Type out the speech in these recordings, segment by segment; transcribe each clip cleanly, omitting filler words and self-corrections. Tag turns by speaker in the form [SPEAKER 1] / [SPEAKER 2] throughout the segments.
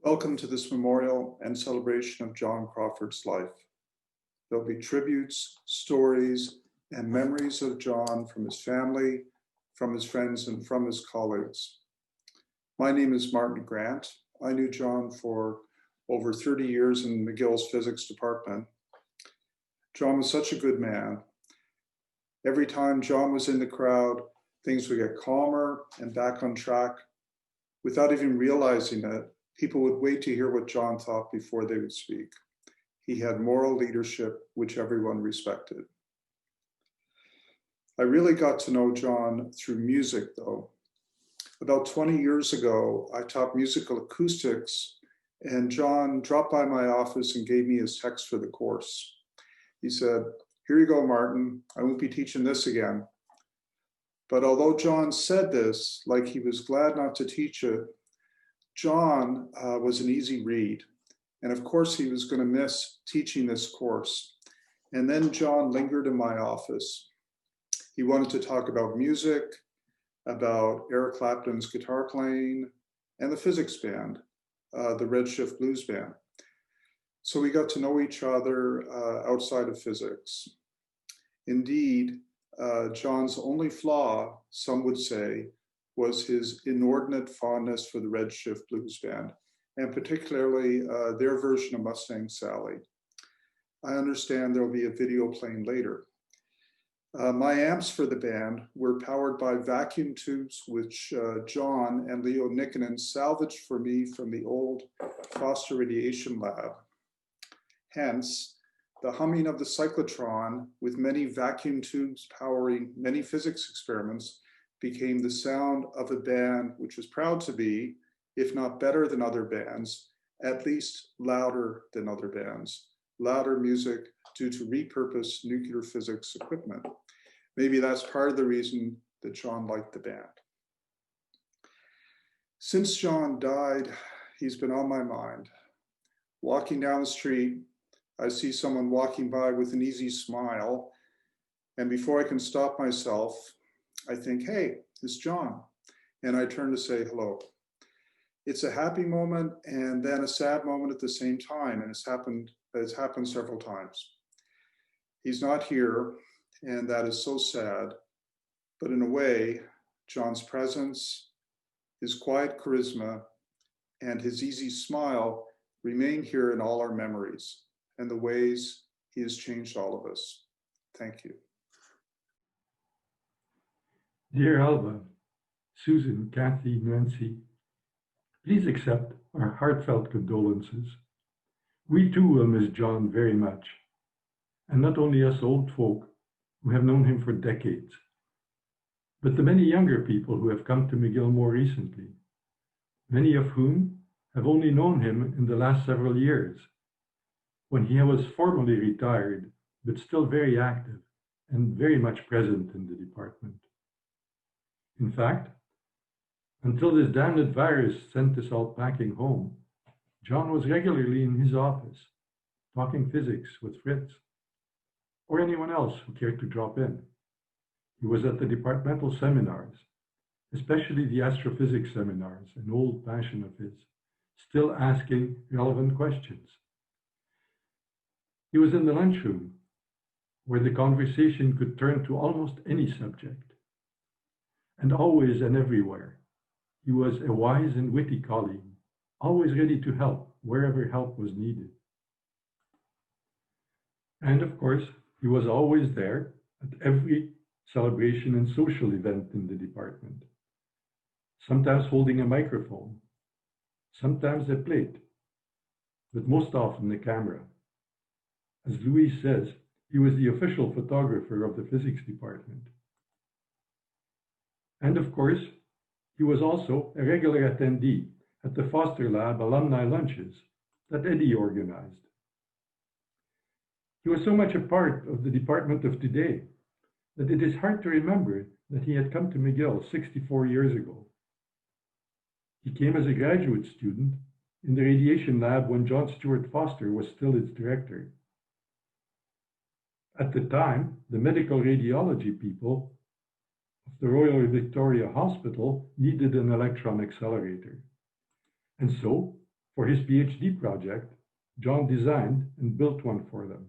[SPEAKER 1] Welcome to this memorial and celebration of John Crawford's life. There'll be tributes, stories, and memories of John from his family, from his friends, and from his colleagues. My name is Martin Grant. I knew John for over 30 years in McGill's physics department. John was such a good man. Every time John was in the crowd, things would get calmer and back on track. Without even realizing it, people would wait to hear what John thought before they would speak. He had moral leadership, which everyone respected. I really got to know John through music, though. About 20 years ago, I taught musical acoustics, and John dropped by my office and gave me his text for the course. He said, "Here you go, Martin. I won't be teaching this again." But although John said this, like he was glad not to teach it, John was an easy read. And of course, he was going to miss teaching this course. And then John lingered in my office. He wanted to talk about music, about Eric Clapton's guitar playing, and the physics band, the Redshift Blues Band. So we got to know each other outside of physics. Indeed, John's only flaw, some would say, was his inordinate fondness for the Redshift Blues Band, and particularly their version of Mustang Sally. I understand there'll be a video playing later. My amps for the band were powered by vacuum tubes, which John and Leo Nikkonen salvaged for me from the old Foster Radiation Lab. Hence, the humming of the cyclotron with many vacuum tubes powering many physics experiments became the sound of a band which was proud to be, if not better than other bands, at least louder than other bands. Louder music due to repurposed nuclear physics equipment. Maybe that's part of the reason that John liked the band. Since John died, he's been on my mind. Walking down the street, I see someone walking by with an easy smile, and before I can stop myself, I think, hey, it's John. And I turn to say hello. It's a happy moment and then a sad moment at the same time. And it's happened several times. He's not here, and that is so sad. But in a way, John's presence, his quiet charisma, and his easy smile remain here in all our memories and the ways he has changed all of us. Thank you.
[SPEAKER 2] Dear Alba, Susan, Kathy, Nancy, please accept our heartfelt condolences. We too will miss John very much, and not only us old folk who have known him for decades, but the many younger people who have come to McGill more recently, many of whom have only known him in the last several years, when he was formally retired, but still very active and very much present in the department. In fact, until this damned virus sent us all packing home, John was regularly in his office, talking physics with Fritz, or anyone else who cared to drop in. He was at the departmental seminars, especially the astrophysics seminars, an old passion of his, still asking relevant questions. He was in the lunchroom, where the conversation could turn to almost any subject. And always and everywhere, he was a wise and witty colleague, always ready to help wherever help was needed. And of course, he was always there at every celebration and social event in the department, sometimes holding a microphone, sometimes a plate, but most often a camera. As Louis says, he was the official photographer of the physics department. And of course, he was also a regular attendee at the Foster Lab alumni lunches that Eddie organized. He was so much a part of the department of today that it is hard to remember that he had come to McGill 64 years ago. He came as a graduate student in the radiation lab when John Stewart Foster was still its director. At the time, the medical radiology people of the Royal Victoria Hospital needed an electron accelerator. And so, For his PhD project, John designed and built one for them.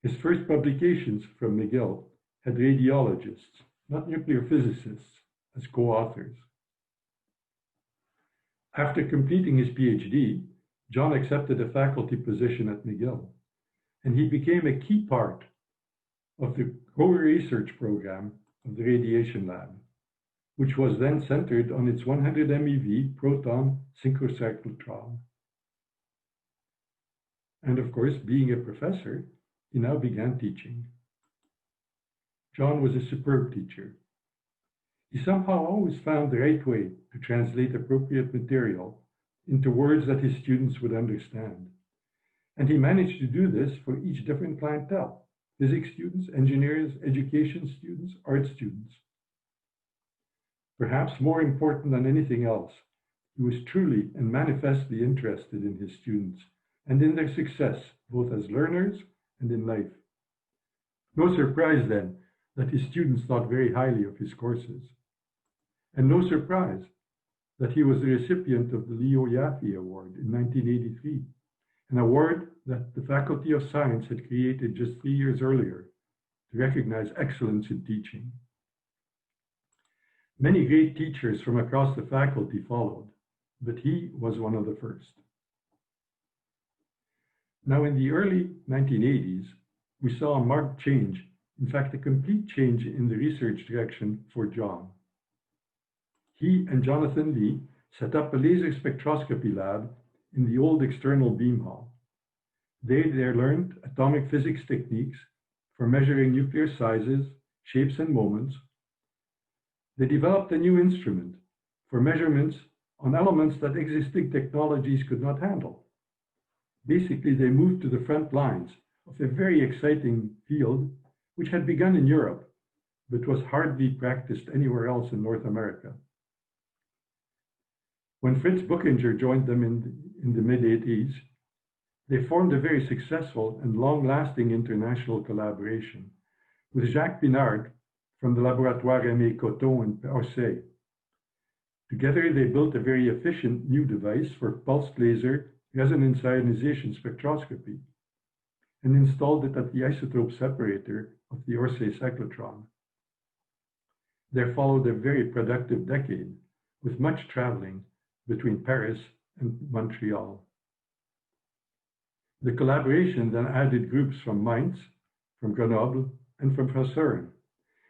[SPEAKER 2] His first publications from McGill had radiologists, not nuclear physicists, as co-authors. After completing his PhD, John accepted a faculty position at McGill, and he became a key part of the core research program of the radiation lab, which was then centered on its 100 MeV proton synchrocyclotron. And of course, being a professor, he now began teaching. John was a superb teacher. He somehow always found the right way to translate appropriate material into words that his students would understand. And he managed to do this for each different clientele: physics students, engineers, education students, art students. Perhaps more important than anything else, he was truly and manifestly interested in his students and in their success, both as learners and in life. No surprise then that his students thought very highly of his courses. And no surprise that he was the recipient of the Leo Yaffe Award in 1983, an award that the Faculty of Science had created just 3 years earlier to recognize excellence in teaching. Many great teachers from across the faculty followed, but he was one of the first. Now, in the early 1980s, we saw a marked change, in fact, a complete change in the research direction for John. He and Jonathan Lee set up a laser spectroscopy lab in the old external beam hall. They learned atomic physics techniques for measuring nuclear sizes, shapes, and moments. They developed a new instrument for measurements on elements that existing technologies could not handle. Basically, they moved to the front lines of a very exciting field which had begun in Europe, but was hardly practiced anywhere else in North America. When Fritz Buchinger joined them in the mid-80s, they formed a very successful and long-lasting international collaboration with Jacques Pinard from the Laboratoire Aimé Coton in Orsay. Together, they built a very efficient new device for pulsed laser resonance ionization spectroscopy and installed it at the isotope separator of the Orsay cyclotron. There followed a very productive decade with much traveling between Paris and Montreal. The collaboration then added groups from Mainz, from Grenoble, and from CERN,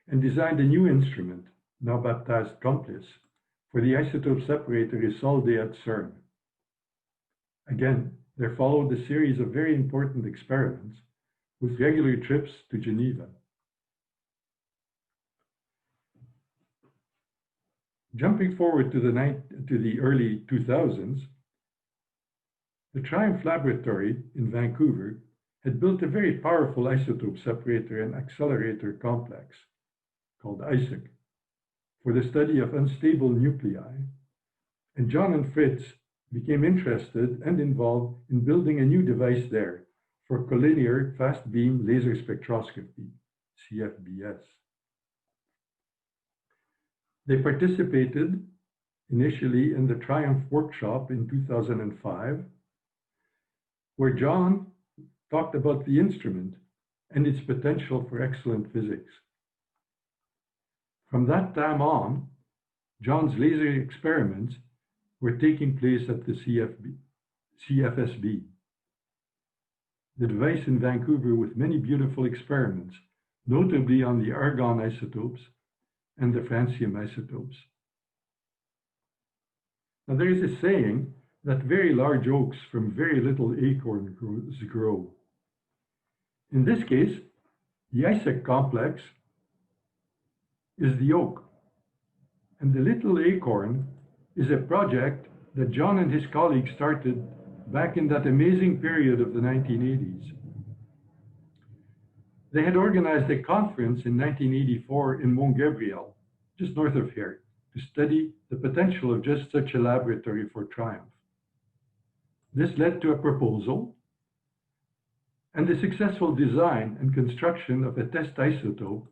[SPEAKER 2] and designed a new instrument, now baptized COMPLICE, for the isotope separator Isolde at CERN. Again, there followed a series of very important experiments with regular trips to Geneva. Jumping forward to the early 2000s, the Triumph Laboratory in Vancouver had built a very powerful isotope separator and accelerator complex called ISAC for the study of unstable nuclei, and John and Fritz became interested and involved in building a new device there for collinear fast beam laser spectroscopy, CFBS. They participated initially in the Triumph workshop in 2005, where John talked about the instrument and its potential for excellent physics. From that time on, John's laser experiments were taking place at the CFSB, the device in Vancouver with many beautiful experiments, notably on the argon isotopes and the francium isotopes. Now, there is a saying that very large oaks from very little acorns grow. In this case, the ISAC complex is the oak, and the little acorn is a project that John and his colleagues started back in that amazing period of the 1980s. They had organized a conference in 1984 in Mont Gabriel, just north of here, to study the potential of just such a laboratory for Triumph. This led to a proposal and the successful design and construction of a test isotope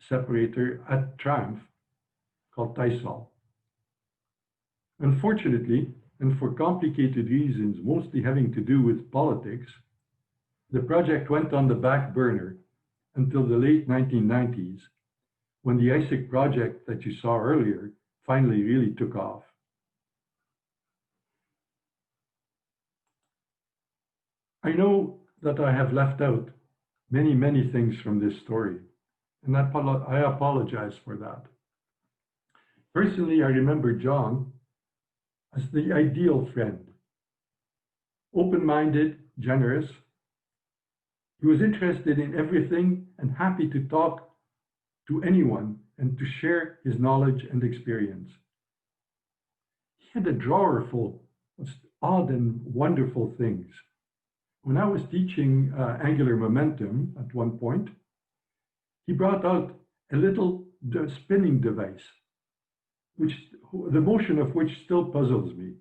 [SPEAKER 2] separator at Triumph called TISOL. Unfortunately, and for complicated reasons, mostly having to do with politics, the project went on the back burner until the late 1990s, when the ISIC project that you saw earlier finally really took off. I know that I have left out many, many things from this story, and I apologize for that. Personally, I remember John as the ideal friend, open-minded, generous. He was interested in everything and happy to talk to anyone and to share his knowledge and experience. He had a drawer full of odd and wonderful things. When I was teaching angular momentum at one point, he brought out a little spinning device, which the motion of which still puzzles me.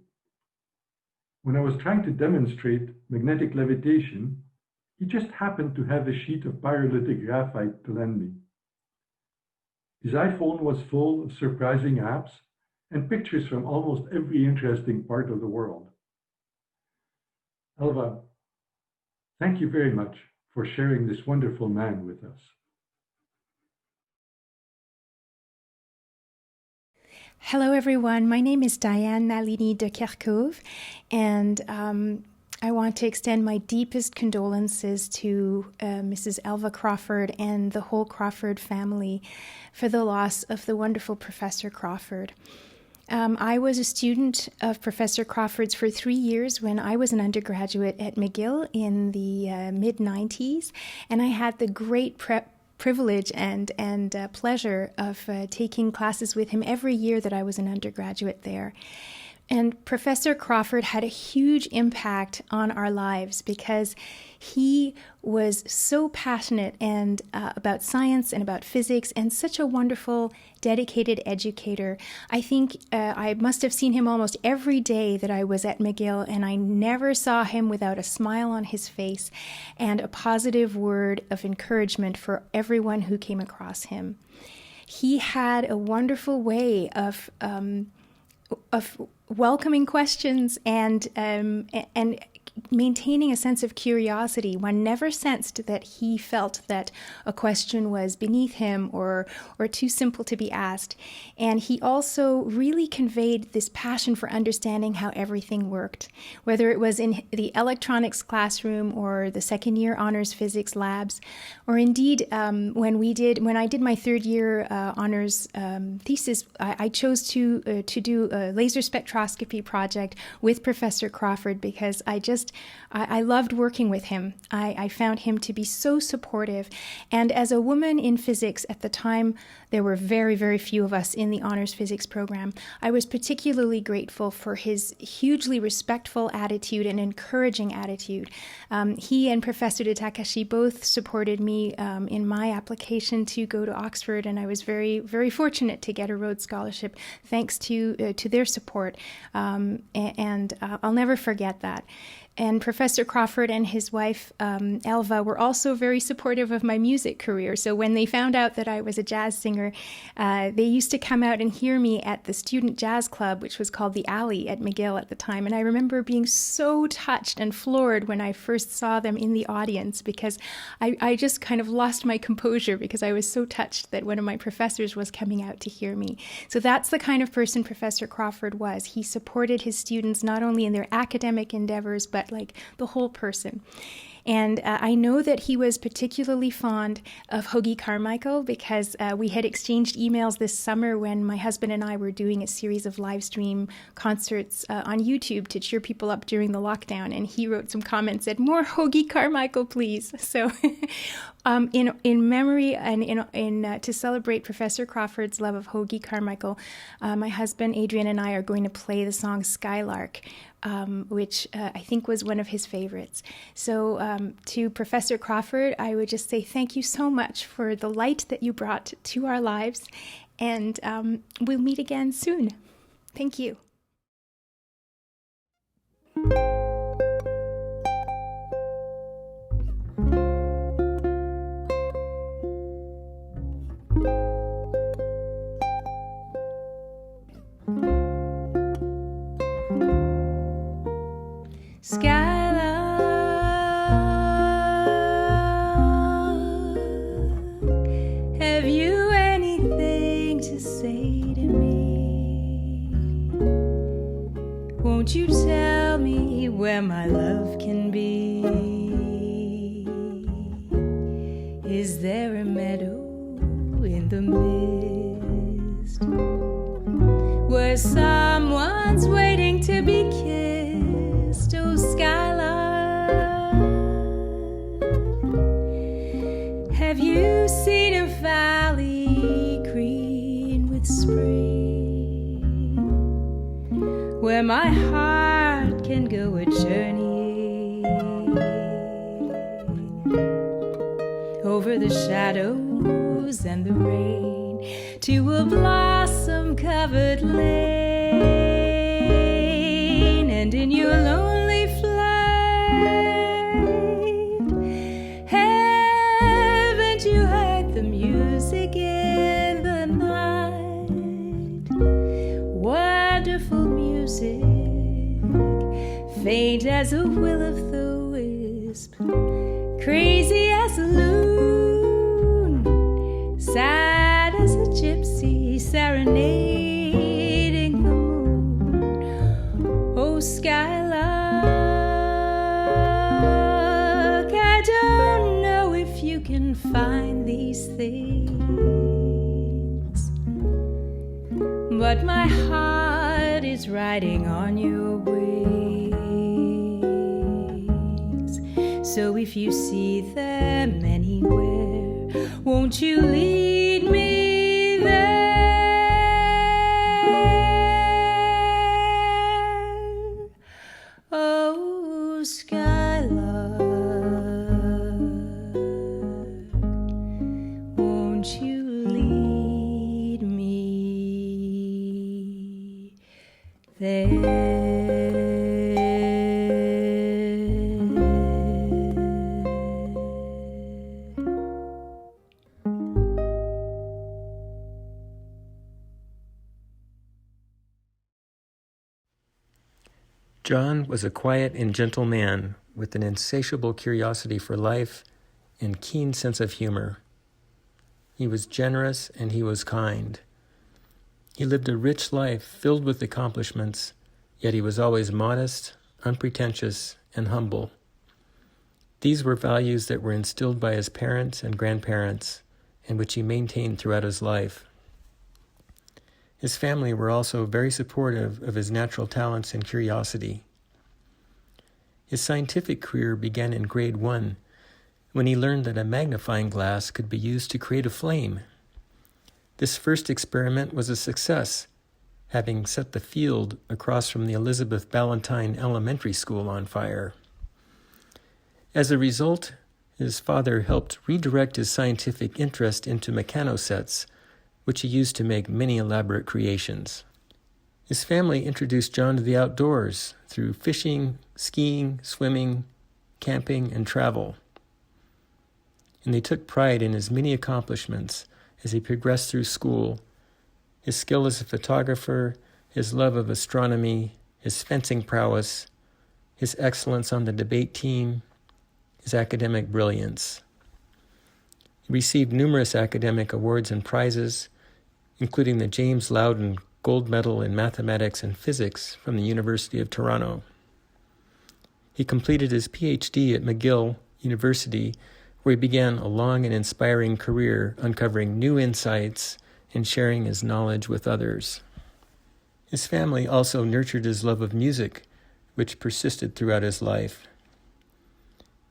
[SPEAKER 2] When I was trying to demonstrate magnetic levitation, he just happened to have a sheet of pyrolytic graphite to lend me. His iPhone was full of surprising apps and pictures from almost every interesting part of the world. Elva, thank you very much for sharing this wonderful man with us.
[SPEAKER 3] Hello, everyone. My name is Diane Nalini de Kerkhove, and I want to extend my deepest condolences to Mrs. Elva Crawford and the whole Crawford family for the loss of the wonderful Professor Crawford. I was a student of Professor Crawford's for 3 years when I was an undergraduate at McGill in the mid-90s, and I had the great privilege and pleasure of taking classes with him every year that I was an undergraduate there. And Professor Crawford had a huge impact on our lives because he was so passionate and about science and about physics and such a wonderful, dedicated educator. I think I must have seen him almost every day that I was at McGill, and I never saw him without a smile on his face and a positive word of encouragement for everyone who came across him. He had a wonderful way of welcoming questions and maintaining a sense of curiosity. One never sensed that he felt that a question was beneath him or too simple to be asked. And he also really conveyed this passion for understanding how everything worked, whether it was in the electronics classroom or the second year honors physics labs, or indeed when I did my third year honors thesis, I chose to do a laser spectroscopy project with Professor Crawford because I loved working with him. I found him to be so supportive. And as a woman in physics at the time, there were very, very few of us in the honors physics program. I was particularly grateful for his hugely respectful attitude and encouraging attitude. He and Professor de Takashi both supported me in my application to go to Oxford, and I was very, very fortunate to get a Rhodes Scholarship thanks to their support. And I'll never forget that. And Professor Crawford and his wife, Elva, were also very supportive of my music career. So when they found out that I was a jazz singer, they used to come out and hear me at the student jazz club, which was called the Alley at McGill at the time. And I remember being so touched and floored when I first saw them in the audience, because I just kind of lost my composure because I was so touched that one of my professors was coming out to hear me. So that's the kind of person Professor Crawford was. He supported his students not only in their academic endeavors, but like the whole person. And I know that he was particularly fond of Hoagy Carmichael because we had exchanged emails this summer when my husband and I were doing a series of live stream concerts on YouTube to cheer people up during the lockdown. And he wrote some comments, said, "More Hoagy Carmichael, please." So in memory and to celebrate Professor Crawford's love of Hoagy Carmichael, my husband Adrian and I are going to play the song Skylark, which I think was one of his favorites. So to Professor Crawford, I would just say thank you so much for the light that you brought to our lives, and we'll meet again soon. Thank you. light in me. Won't you tell me where my love can be? Is there a meadow in the mist where someone's waiting to be kissed? Oh, skylark, have you seen a valley green with spring where my heart can go a journeying over the shadows and the rain to a blossom-covered lane? And in your lonely flight, haven't you heard the music in the night? Wonderful music, faint as a will-o'-the-wisp, crazy as a loon, sad as a gypsy serenading the moon. Oh, skylark, I don't know if you can find these things, but my heart is riding on your wings. So if you see them anywhere, won't you lead me there? Oh, skylark, won't you lead me there?
[SPEAKER 4] John was a quiet and gentle man with an insatiable curiosity for life and keen sense of humor. He was generous and he was kind. He lived a rich life filled with accomplishments, yet he was always modest, unpretentious, and humble. These were values that were instilled by his parents and grandparents, and which he maintained throughout his life. His family were also very supportive of his natural talents and curiosity. His scientific career began in grade 1 when he learned that a magnifying glass could be used to create a flame. This first experiment was a success, having set the field across from the Elizabeth Ballantyne Elementary School on fire. As a result, his father helped redirect his scientific interest into mechanosets, which he used to make many elaborate creations. His family introduced John to the outdoors through fishing, skiing, swimming, camping, and travel. And they took pride in his many accomplishments as he progressed through school: his skill as a photographer, his love of astronomy, his fencing prowess, his excellence on the debate team, his academic brilliance. He received numerous academic awards and prizes, including the James Loudon Gold Medal in Mathematics and Physics from the University of Toronto. He completed his PhD at McGill University, where he began a long and inspiring career uncovering new insights and sharing his knowledge with others. His family also nurtured his love of music, which persisted throughout his life.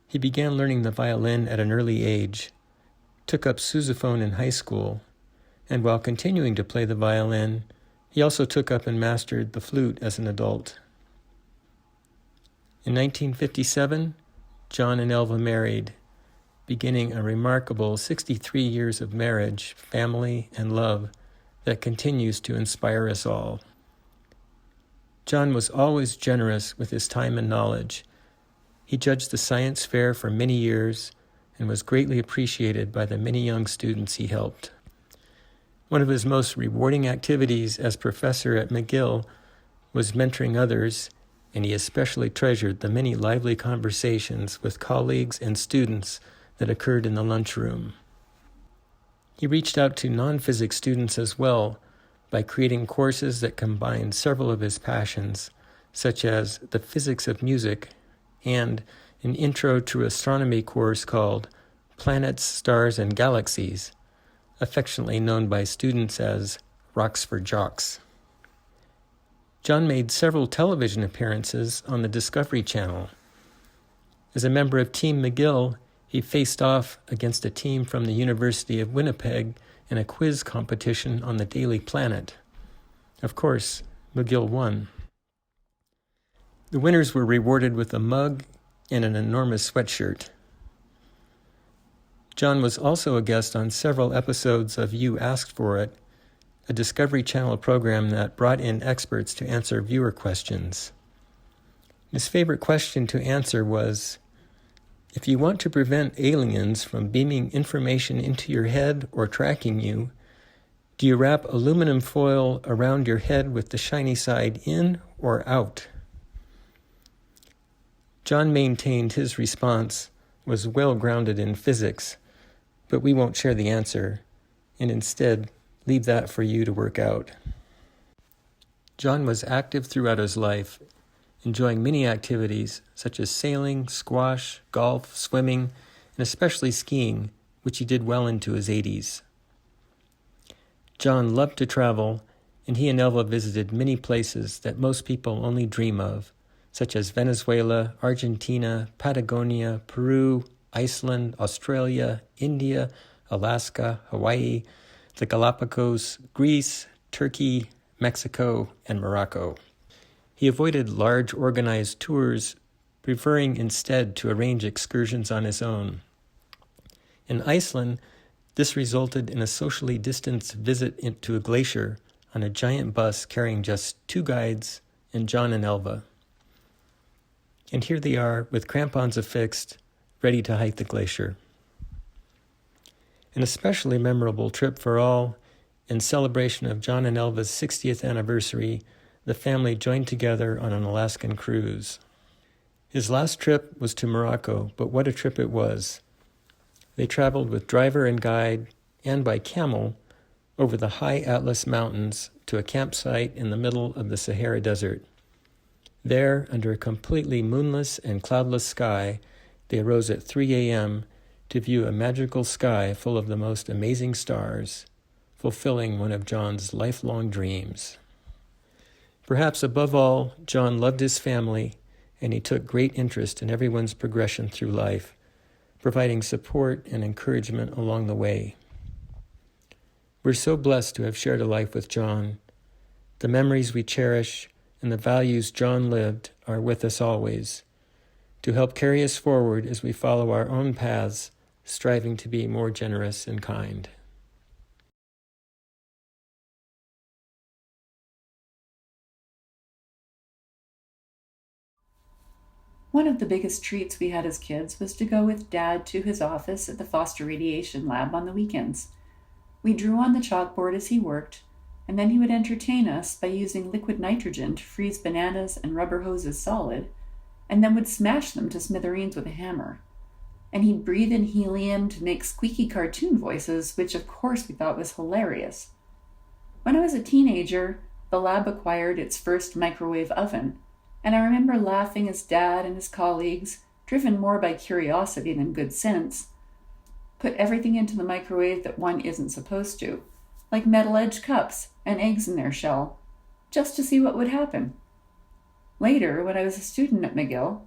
[SPEAKER 4] He began learning the violin at an early age, took up sousaphone in high school, and while continuing to play the violin, he also took up and mastered the flute as an adult. In 1957, John and Elva married, beginning a remarkable 63 years of marriage, family, and love that continues to inspire us all. John was always generous with his time and knowledge. He judged the science fair for many years and was greatly appreciated by the many young students he helped. One of his most rewarding activities as professor at McGill was mentoring others, and he especially treasured the many lively conversations with colleagues and students that occurred in the lunchroom. He reached out to non-physics students as well, by creating courses that combined several of his passions, such as the physics of music and an intro to astronomy course called Planets, Stars, and Galaxies, affectionately known by students as Rocks for Jocks. John made several television appearances on the Discovery Channel. As a member of Team McGill, he faced off against a team from the University of Winnipeg in a quiz competition on the Daily Planet. Of course, McGill won. The winners were rewarded with a mug and an enormous sweatshirt. John was also a guest on several episodes of You Asked For It, a Discovery Channel program that brought in experts to answer viewer questions. His favorite question to answer was, if you want to prevent aliens from beaming information into your head or tracking you, do you wrap aluminum foil around your head with the shiny side in or out? John maintained his response was well grounded in physics, but we won't share the answer, and instead leave that for you to work out. John was active throughout his life, enjoying many activities such as sailing, squash, golf, swimming, and especially skiing, which he did well into his 80s. John loved to travel, and he and Elva visited many places that most people only dream of, such as Venezuela, Argentina, Patagonia, Peru, Iceland, Australia, India, Alaska, Hawaii, the Galapagos, Greece, Turkey, Mexico, and Morocco. He avoided large organized tours, preferring instead to arrange excursions on his own. In Iceland, this resulted in a socially distanced visit to a glacier on a giant bus carrying just 2 guides and John and Elva. And here they are, with crampons affixed, ready to hike the glacier. An especially memorable trip for all, in celebration of John and Elva's 60th anniversary, the family joined together on an Alaskan cruise. His last trip was to Morocco, but what a trip it was. They traveled with driver and guide, and by camel, over the high Atlas Mountains to a campsite in the middle of the Sahara Desert. There, under a completely moonless and cloudless sky, they arose at 3 a.m. to view a magical sky full of the most amazing stars, fulfilling one of John's lifelong dreams. Perhaps above all, John loved his family, and he took great interest in everyone's progression through life, providing support and encouragement along the way. We're so blessed to have shared a life with John. The memories we cherish and the values John lived are with us always, to help carry us forward as we follow our own paths, striving to be more generous and kind.
[SPEAKER 5] One of the biggest treats we had as kids was to go with Dad to his office at the Foster Radiation Lab on the weekends. We drew on the chalkboard as he worked, and then he would entertain us by using liquid nitrogen to freeze bananas and rubber hoses solid, and then would smash them to smithereens with a hammer. And he'd breathe in helium to make squeaky cartoon voices, which of course we thought was hilarious. When I was a teenager, the lab acquired its first microwave oven, and I remember laughing as Dad and his colleagues, driven more by curiosity than good sense, put everything into the microwave that one isn't supposed to, like metal-edged cups and eggs in their shell, just to see what would happen. Later, when I was a student at McGill,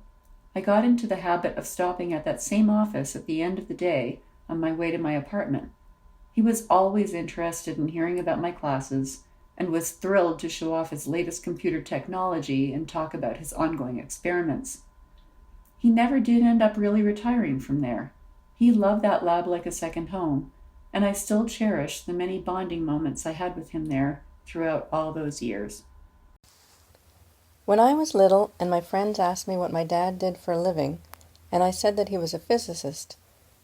[SPEAKER 5] I got into the habit of stopping at that same office at the end of the day on my way to my apartment. He was always interested in hearing about my classes and was thrilled to show off his latest computer technology and talk about his ongoing experiments. He never did end up really retiring from there. He loved that lab like a second home, and I still cherish the many bonding moments I had with him there throughout all those years.
[SPEAKER 6] When I was little and my friends asked me what my dad did for a living, and I said that he was a physicist,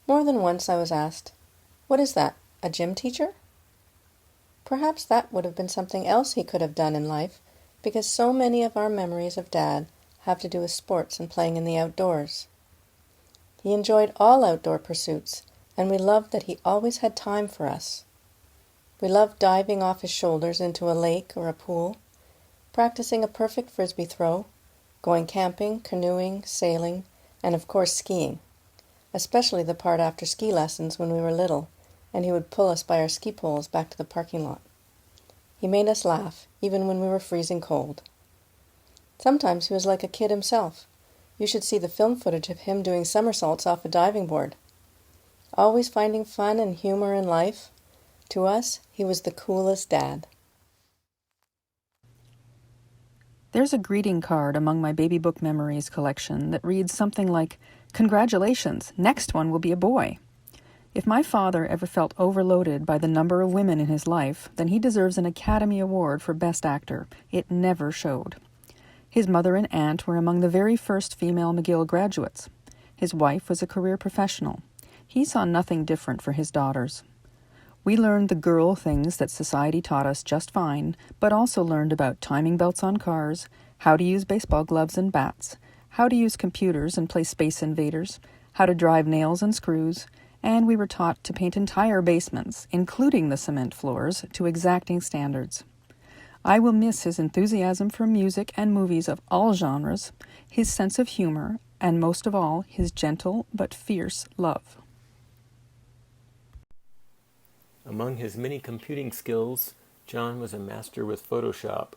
[SPEAKER 6] more than once I was asked, "What is that, a gym teacher?" Perhaps that would have been something else he could have done in life, because so many of our memories of Dad have to do with sports and playing in the outdoors. He enjoyed all outdoor pursuits, and we loved that he always had time for us. We loved diving off his shoulders into a lake or a pool, practicing a perfect frisbee throw, going camping, canoeing, sailing, and of course skiing, especially the part after ski lessons when we were little, and he would pull us by our ski poles back to the parking lot. He made us laugh, even when we were freezing cold. Sometimes he was like a kid himself. You should see the film footage of him doing somersaults off a diving board. Always finding fun and humor in life. To us, he was the coolest dad.
[SPEAKER 7] There's a greeting card among my baby book memories collection that reads something like, "Congratulations, next one will be a boy." If my father ever felt overloaded by the number of women in his life, then he deserves an Academy Award for Best Actor. It never showed. His mother and aunt were among the very first female McGill graduates. His wife was a career professional. He saw nothing different for his daughters. We learned the girl things that society taught us just fine, but also learned about timing belts on cars, how to use baseball gloves and bats, how to use computers and play Space Invaders, how to drive nails and screws, and we were taught to paint entire basements, including the cement floors, to exacting standards. I will miss his enthusiasm for music and movies of all genres, his sense of humor, and most of all, his gentle but fierce love.
[SPEAKER 4] Among his many computing skills, John was a master with Photoshop.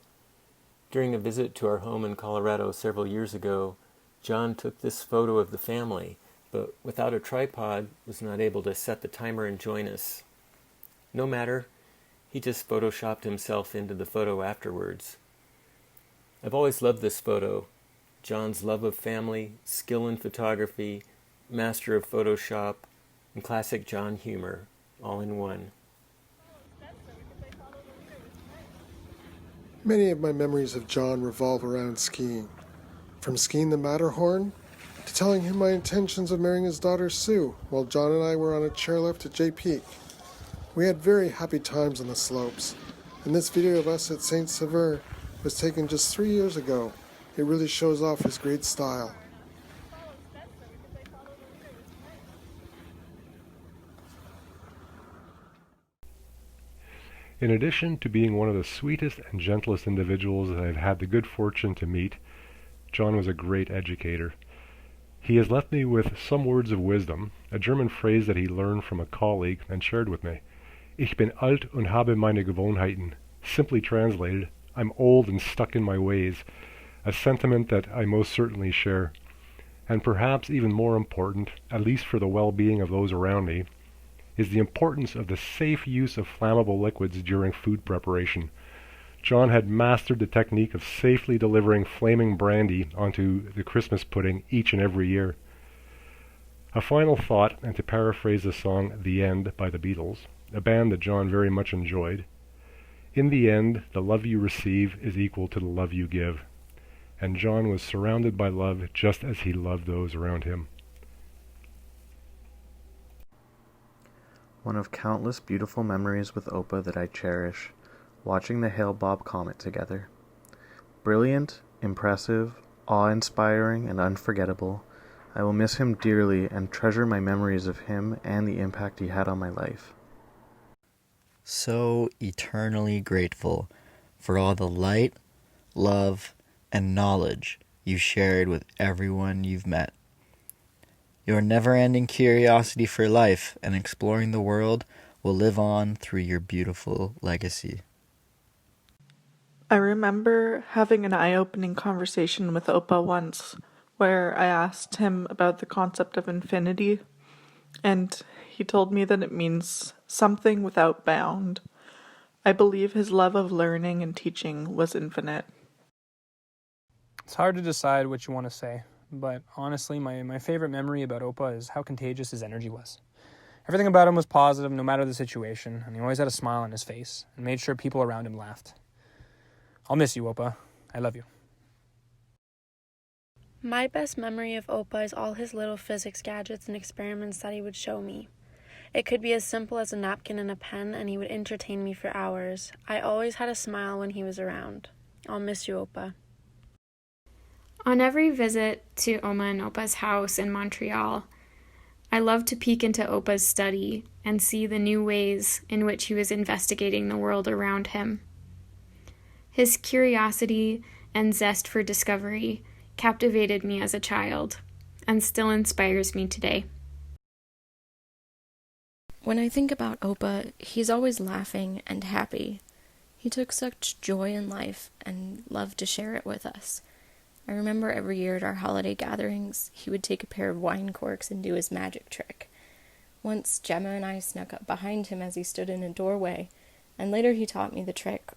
[SPEAKER 4] During a visit to our home in Colorado several years ago, John took this photo of the family, but without a tripod was not able to set the timer and join us. No matter, he just Photoshopped himself into the photo afterwards. I've always loved this photo. John's love of family, skill in photography, master of Photoshop, and classic John humor, all in one.
[SPEAKER 8] Many of my memories of John revolve around skiing. From skiing the Matterhorn to telling him my intentions of marrying his daughter Sue while John and I were on a chairlift at Jay Peak. We had very happy times on the slopes, and this video of us at St. Sever was taken just 3 years ago. It really shows off his great style.
[SPEAKER 9] In addition to being one of the sweetest and gentlest individuals that I've had the good fortune to meet, John was a great educator. He has left me with some words of wisdom, a German phrase that he learned from a colleague and shared with me. Ich bin alt und habe meine Gewohnheiten. Simply translated, I'm old and stuck in my ways, a sentiment that I most certainly share. And perhaps even more important, at least for the well-being of those around me, is the importance of the safe use of flammable liquids during food preparation. John had mastered the technique of safely delivering flaming brandy onto the Christmas pudding each and every year. A final thought, and to paraphrase the song The End by the Beatles, a band that John very much enjoyed. In the end, the love you receive is equal to the love you give. And John was surrounded by love just as he loved those around him.
[SPEAKER 10] One of countless beautiful memories with Opa that I cherish, watching the Hale-Bopp comet together. Brilliant, impressive, awe-inspiring, and unforgettable, I will miss him dearly and treasure my memories of him and the impact he had on my life.
[SPEAKER 11] So eternally grateful for all the light, love, and knowledge you shared with everyone you've met. Your never-ending curiosity for life and exploring the world will live on through your beautiful legacy.
[SPEAKER 12] I remember having an eye-opening conversation with Opa once, where I asked him about the concept of infinity, and he told me that it means something without bound. I believe his love of learning and teaching was infinite.
[SPEAKER 13] It's hard to decide what you want to say, but honestly, my favorite memory about Opa is how contagious his energy was. Everything about him was positive, no matter the situation, and he always had a smile on his face and made sure people around him laughed. I'll miss you, Opa. I love you.
[SPEAKER 14] My best memory of Opa is all his little physics gadgets and experiments that he would show me. It could be as simple as a napkin and a pen, and he would entertain me for hours. I always had a smile when he was around. I'll miss you, Opa.
[SPEAKER 15] On every visit to Oma and Opa's house in Montreal, I loved to peek into Opa's study and see the new ways in which he was investigating the world around him. His curiosity and zest for discovery captivated me as a child and still inspires me today.
[SPEAKER 16] When I think about Opa, he's always laughing and happy. He took such joy in life and loved to share it with us. I remember every year at our holiday gatherings, he would take a pair of wine corks and do his magic trick. Once, Gemma and I snuck up behind him as he stood in a doorway, and later he taught me the trick.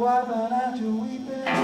[SPEAKER 17] Wiping out your weeping.